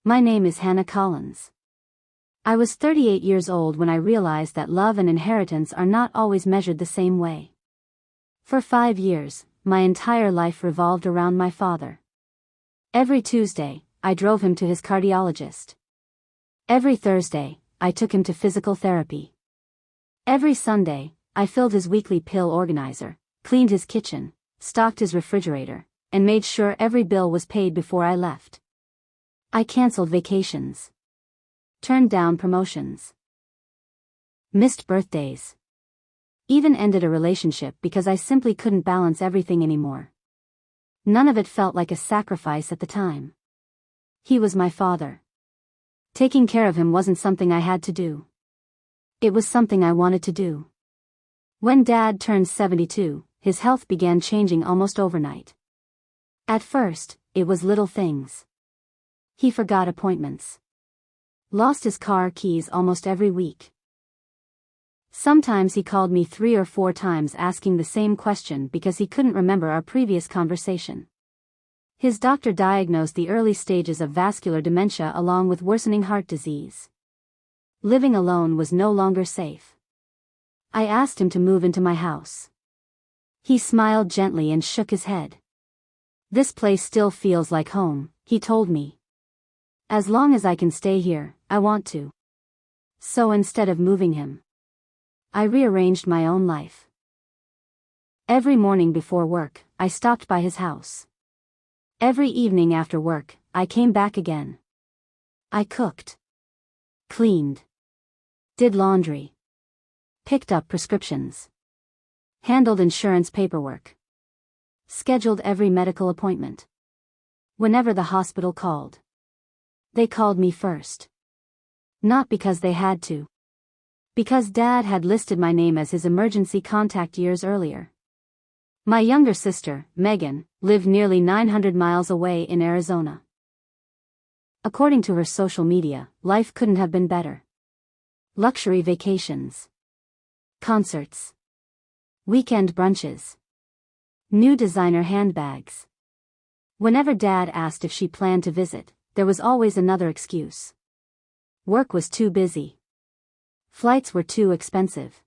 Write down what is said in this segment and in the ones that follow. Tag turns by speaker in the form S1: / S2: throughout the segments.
S1: My name is Hannah Collins. I was 38 years old when I realized that love and inheritance are not always measured the same way. For 5 years, my entire life revolved around my father. Every Tuesday, I drove him to his cardiologist. Every Thursday, I took him to physical therapy. Every Sunday, I filled his weekly pill organizer, cleaned his kitchen, stocked his refrigerator, and made sure every bill was paid before I left. I canceled vacations. Turned down promotions. Missed birthdays. Even ended a relationship because I simply couldn't balance everything anymore. None of it felt like a sacrifice at the time. He was my father. Taking care of him wasn't something I had to do. It was something I wanted to do. When Dad turned 72, his health began changing almost overnight. At first, it was little things. He forgot appointments. Lost his car keys almost every week. Sometimes he called me 3 or 4 times asking the same question because he couldn't remember our previous conversation. His doctor diagnosed the early stages of vascular dementia along with worsening heart disease. Living alone was no longer safe. I asked him to move into my house. He smiled gently and shook his head. "This place still feels like home," he told me. "As long as I can stay here, I want to." So instead of moving him, I rearranged my own life. Every morning before work, I stopped by his house. Every evening after work, I came back again. I cooked, cleaned, did laundry, picked up prescriptions, handled insurance paperwork, scheduled every medical appointment. Whenever the hospital called, they called me first. Not because they had to. Because Dad had listed my name as his emergency contact years earlier. My younger sister, Megan, lived nearly 900 miles away in Arizona. According to her social media, life couldn't have been better. Luxury vacations, concerts, weekend brunches, new designer handbags. Whenever Dad asked if she planned to visit, there was always another excuse. Work was too busy. Flights were too expensive.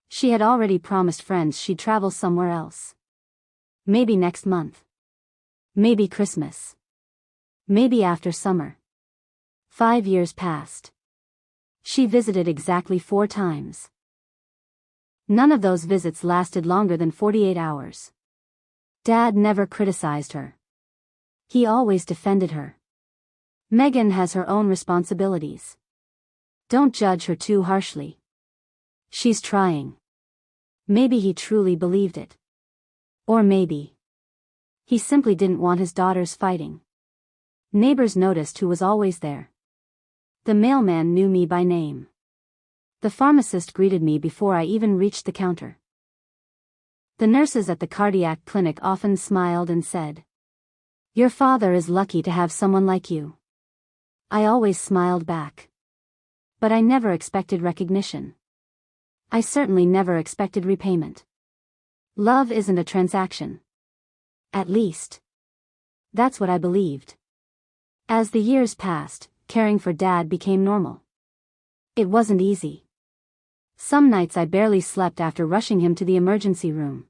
S1: She had already promised friends she'd travel somewhere else. Maybe next month. Maybe Christmas. Maybe after summer. 5 years passed. She visited exactly 4 times. None of those visits lasted longer than 48 hours. Dad never criticized her. He always defended her. "Megan has her own responsibilities. Don't judge her too harshly. She's trying." Maybe he truly believed it. Or maybe he simply didn't want his daughters fighting. Neighbors noticed who was always there. The mailman knew me by name. The pharmacist greeted me before I even reached the counter. The nurses at the cardiac clinic often smiled and said, "Your father is lucky to have someone like you." I always smiled back. But I never expected recognition. I certainly never expected repayment. Love isn't a transaction. At least, that's what I believed. As the years passed, caring for Dad became normal. It wasn't easy. Some nights I barely slept after rushing him to the emergency room.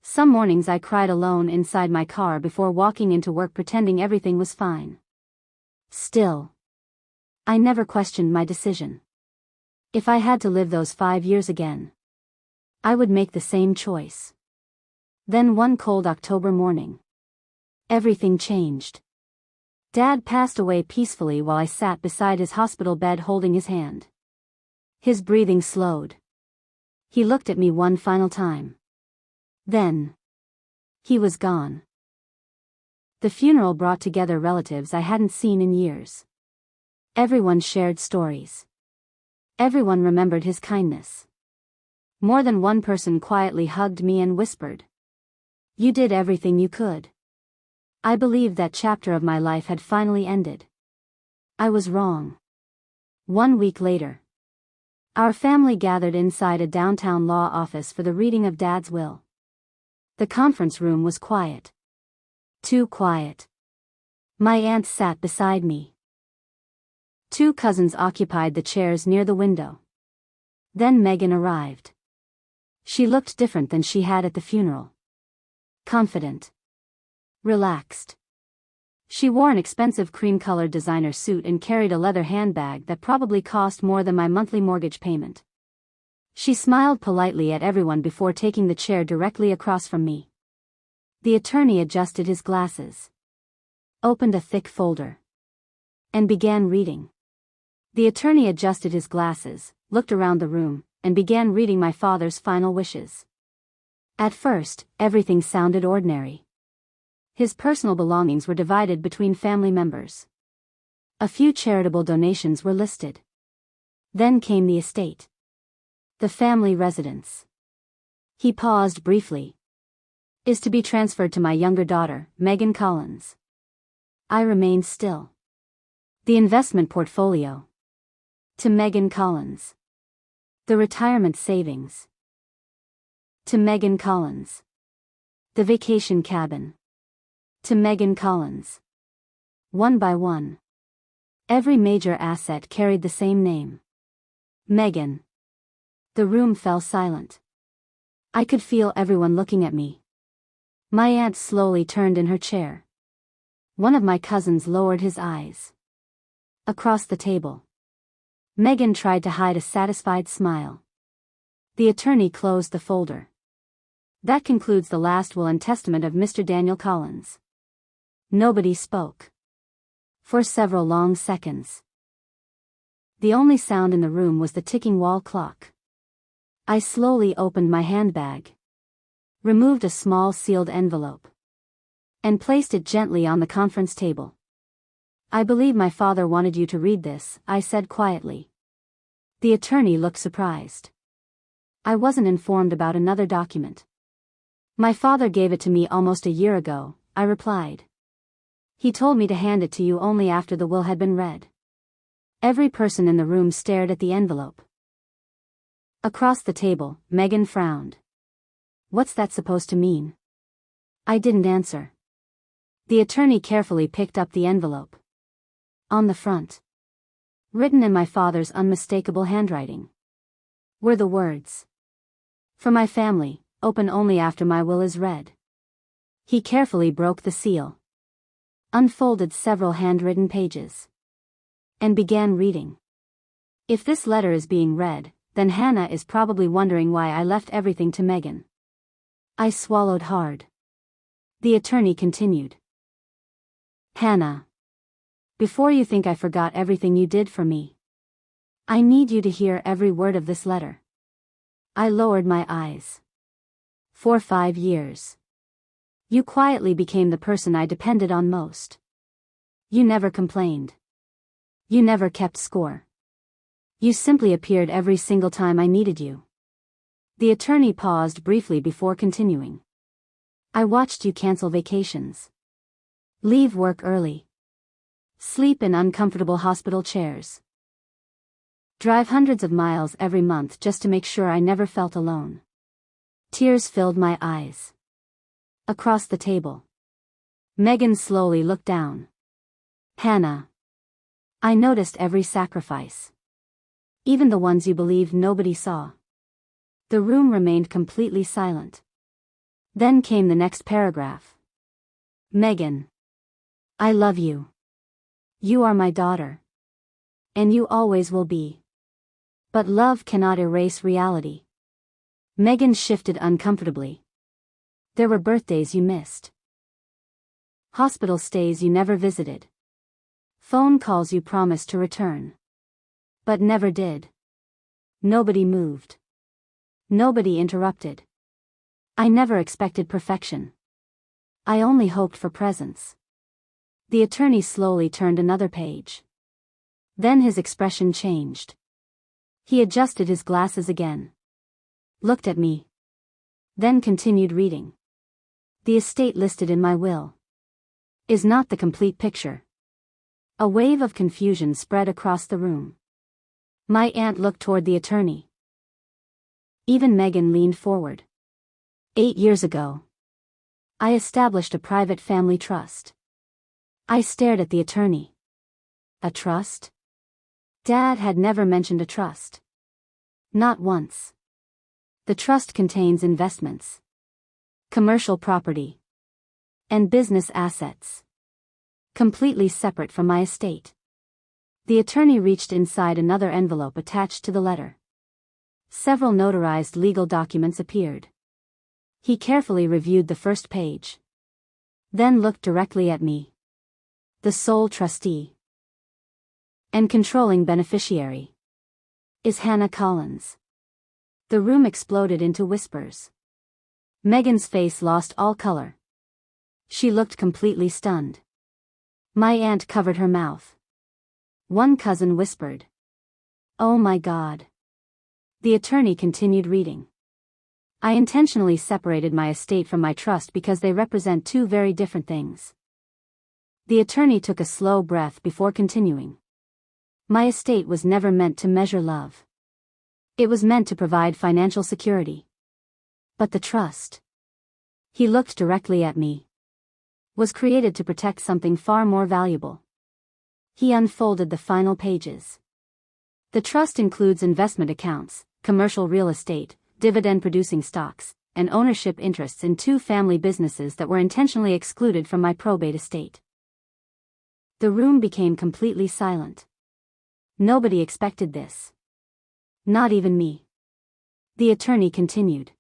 S1: Some mornings I cried alone inside my car before walking into work pretending everything was fine. Still, I never questioned my decision. If I had to live those 5 years again, I would make the same choice. Then one cold October morning, everything changed. Dad passed away peacefully while I sat beside his hospital bed holding his hand. His breathing slowed. He looked at me one final time. Then, he was gone. The funeral brought together relatives I hadn't seen in years. Everyone shared stories. Everyone remembered his kindness. More than one person quietly hugged me and whispered, "You did everything you could." I believed that chapter of my life had finally ended. I was wrong. 1 week later, our family gathered inside a downtown law office for the reading of Dad's will. The conference room was quiet. Too quiet. My aunt sat beside me. Two cousins occupied the chairs near the window. Then Megan arrived. She looked different than she had at the funeral. Confident. Relaxed. She wore an expensive cream-colored designer suit and carried a leather handbag that probably cost more than my monthly mortgage payment. She smiled politely at everyone before taking the chair directly across from me. The attorney adjusted his glasses, opened a thick folder, and began reading. The attorney adjusted his glasses, looked around the room, and began reading my father's final wishes. At first, everything sounded ordinary. His personal belongings were divided between family members. A few charitable donations were listed. Then came the estate. The family residence. He paused briefly. Is to be transferred to my younger daughter, Megan Collins. I remained still. The investment portfolio. To Megan Collins. The retirement savings. To Megan Collins. The vacation cabin. To Megan Collins. One by one. Every major asset carried the same name. Megan. The room fell silent. I could feel everyone looking at me. My aunt slowly turned in her chair. One of my cousins lowered his eyes. Across the table. Megan tried to hide a satisfied smile. The attorney closed the folder. That concludes the last will and testament of Mr. Daniel Collins. Nobody spoke. For several long seconds. The only sound in the room was the ticking wall clock. I slowly opened my handbag, removed a small sealed envelope, and placed it gently on the conference table. I believe my father wanted you to read this, I said quietly. The attorney looked surprised. I wasn't informed about another document. My father gave it to me almost a year ago, I replied. He told me to hand it to you only after the will had been read. Every person in the room stared at the envelope. Across the table, Megan frowned. What's that supposed to mean? I didn't answer. The attorney carefully picked up the envelope. On the front, written in my father's unmistakable handwriting, were the words, "For my family, open only after my will is read." He carefully broke the seal, unfolded several handwritten pages, and began reading. If this letter is being read, then Hannah is probably wondering why I left everything to Megan. I swallowed hard. The attorney continued. Hannah. Before you think I forgot everything you did for me, I need you to hear every word of this letter. I lowered my eyes. For 5 years. You quietly became the person I depended on most. You never complained. You never kept score. You simply appeared every single time I needed you. The attorney paused briefly before continuing. I watched you cancel vacations. Leave work early. Sleep in uncomfortable hospital chairs. Drive hundreds of miles every month just to make sure I never felt alone. Tears filled my eyes. Across the table. Megan slowly looked down. Hannah. I noticed every sacrifice. Even the ones you believed nobody saw. The room remained completely silent. Then came the next paragraph. Megan. I love you. You are my daughter. And you always will be. But love cannot erase reality. Megan shifted uncomfortably. There were birthdays you missed. Hospital stays you never visited. Phone calls you promised to return. But never did. Nobody moved. Nobody interrupted. I never expected perfection. I only hoped for presence. The attorney slowly turned another page. Then his expression changed. He adjusted his glasses again. Looked at me. Then continued reading. The estate listed in my will is not the complete picture. A wave of confusion spread across the room. My aunt looked toward the attorney. Even Megan leaned forward. 8 years ago, I established a private family trust. I stared at the attorney. A trust? Dad had never mentioned a trust. Not once. The trust contains investments, commercial property, and business assets, completely separate from my estate. The attorney reached inside another envelope attached to the letter. Several notarized legal documents appeared. He carefully reviewed the first page, then looked directly at me. The sole trustee and controlling beneficiary is Hannah Collins. The room exploded into whispers. Megan's face lost all color. She looked completely stunned. My aunt covered her mouth. One cousin whispered, "Oh my God." The attorney continued reading. I intentionally separated my estate from my trust because they represent two very different things. The attorney took a slow breath before continuing. My estate was never meant to measure love. It was meant to provide financial security. But the trust, he looked directly at me, was created to protect something far more valuable. He unfolded the final pages. The trust includes investment accounts, commercial real estate, dividend-producing stocks, and ownership interests in two family businesses that were intentionally excluded from my probate estate. The room became completely silent. Nobody expected this. Not even me. The attorney continued.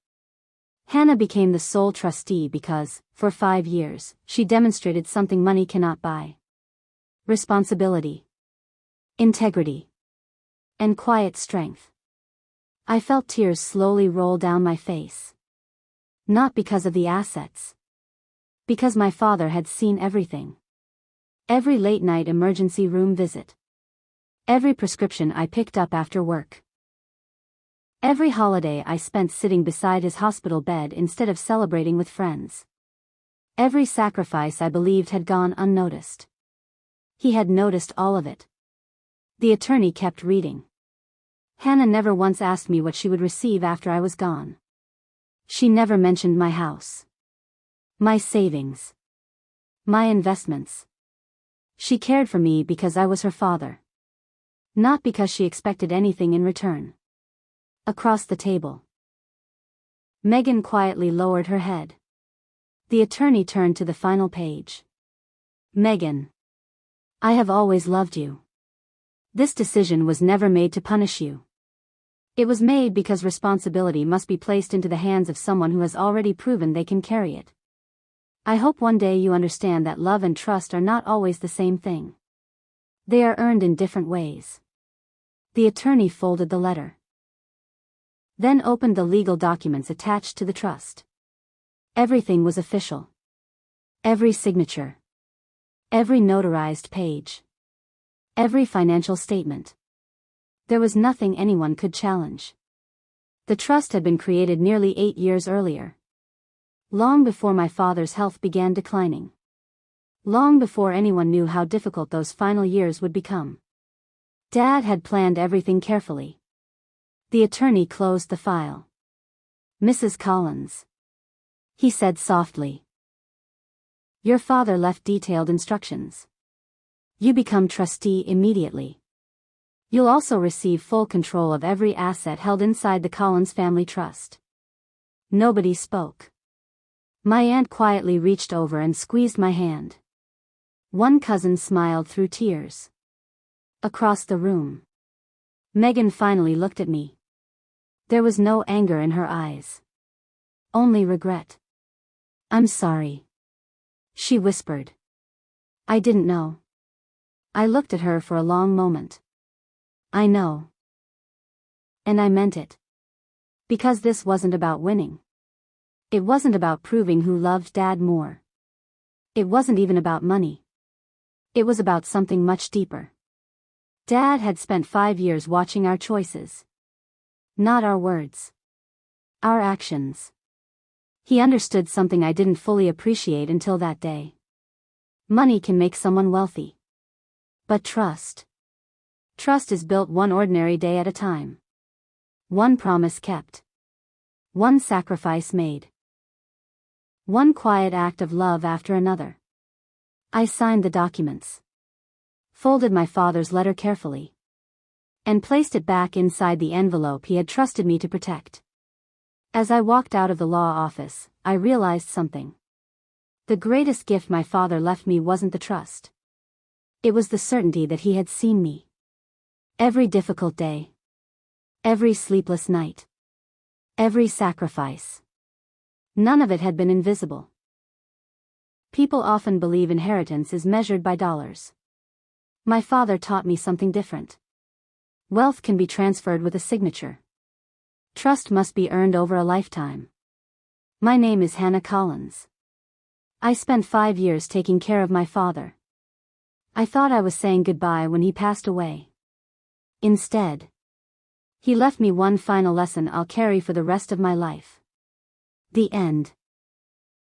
S1: Hannah became the sole trustee because, for 5 years, she demonstrated something money cannot buy. Responsibility, integrity, and quiet strength. I felt tears slowly roll down my face. Not because of the assets. Because my father had seen everything. Every late-night emergency room visit. Every prescription I picked up after work. Every holiday I spent sitting beside his hospital bed instead of celebrating with friends. Every sacrifice I believed had gone unnoticed. He had noticed all of it. The attorney kept reading. Hannah never once asked me what she would receive after I was gone. She never mentioned my house, my savings, my investments. She cared for me because I was her father. Not because she expected anything in return. Across the table, Megan quietly lowered her head. The attorney turned to the final page. Megan, I have always loved you. This decision was never made to punish you. It was made because responsibility must be placed into the hands of someone who has already proven they can carry it. I hope one day you understand that love and trust are not always the same thing. They are earned in different ways. The attorney folded the letter. Then opened the legal documents attached to the trust. Everything was official. Every signature. Every notarized page. Every financial statement. There was nothing anyone could challenge. The trust had been created nearly 8 years earlier. Long before my father's health began declining. Long before anyone knew how difficult those final years would become. Dad had planned everything carefully. The attorney closed the file. Mrs. Collins, he said softly. Your father left detailed instructions. You become trustee immediately. You'll also receive full control of every asset held inside the Collins family trust. Nobody spoke. My aunt quietly reached over and squeezed my hand. One cousin smiled through tears. Across the room, Megan finally looked at me. There was no anger in her eyes. Only regret. I'm sorry, she whispered. I didn't know. I looked at her for a long moment. I know. And I meant it. Because this wasn't about winning. It wasn't about proving who loved Dad more. It wasn't even about money. It was about something much deeper. Dad had spent 5 years watching our choices. Not our words. Our actions. He understood something I didn't fully appreciate until that day. Money can make someone wealthy. But trust. Trust is built one ordinary day at a time. One promise kept. One sacrifice made. One quiet act of love after another. I signed the documents, folded my father's letter carefully, and placed it back inside the envelope he had trusted me to protect. As I walked out of the law office, I realized something. The greatest gift my father left me wasn't the trust. It was the certainty that he had seen me. Every difficult day. Every sleepless night. Every sacrifice. None of it had been invisible. People often believe inheritance is measured by dollars. My father taught me something different. Wealth can be transferred with a signature. Trust must be earned over a lifetime. My name is Hannah Collins. I spent 5 years taking care of my father. I thought I was saying goodbye when he passed away. Instead, he left me one final lesson I'll carry for the rest of my life. The end.